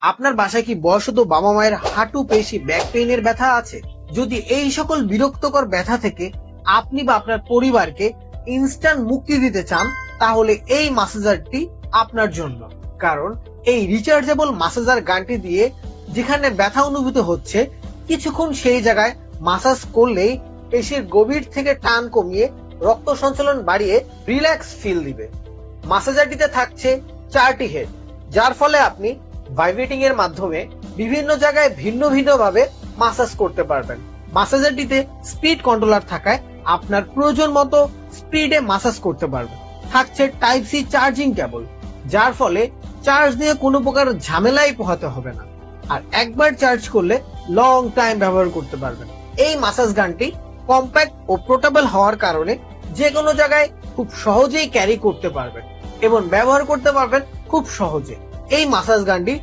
আপনার বাসায় কি বয়স্ক বাবা মায়ের হাঁটু পেশি ব্যাক পেইনের ব্যথা আছে? যদি এই সকল বিরক্তকর ব্যথা থেকে আপনি বা আপনার পরিবারকে ইনস্ট্যান্ট মুক্তি দিতে চান, তাহলে এই মাসাজারটি আপনার জন্য। কারণ এই রিচার্জেবল মাসাজার গানটি দিয়ে যেখানে ব্যথা অনুভূত হচ্ছে, কিছুক্ষণ সেই জায়গায় মাসাজ করলেই পেশির গভীর থেকে টান কমিয়ে রক্ত সঞ্চালন বাড়িয়ে রিল্যাক্স ফিল দিবে। মাসাজারটিতে থাকছে 4টি হেড, যার ফলে আপনি ভাইব্রেটিং এর মাধ্যমে বিভিন্ন জায়গায় ভিন্ন ভিন্ন ভাবে মাসাজ করতে পারবেন। মাসাজারটিতে স্পিড কন্ট্রোলার থাকায় আপনার প্রয়োজন মতো স্পিডে মাসাজ করতে পারবেন। থাকছে টাইপ সি চার্জিং কেবল, যার ফলে চার্জ নিয়ে কোনো প্রকার ঝামেলাই পোহাতে হবে না, আর একবার চার্জ করলে লং টাইম ব্যবহার করতে পারবেন। এই মাসাজ গানটি কম্প্যাক্ট ও পোর্টেবল হওয়ার কারণে যে কোনো জায়গায় খুব সহজেই ক্যারি করতে পারবেন এবং ব্যবহার করতে পারবেন খুব সহজে। এই মাসাজ গানটি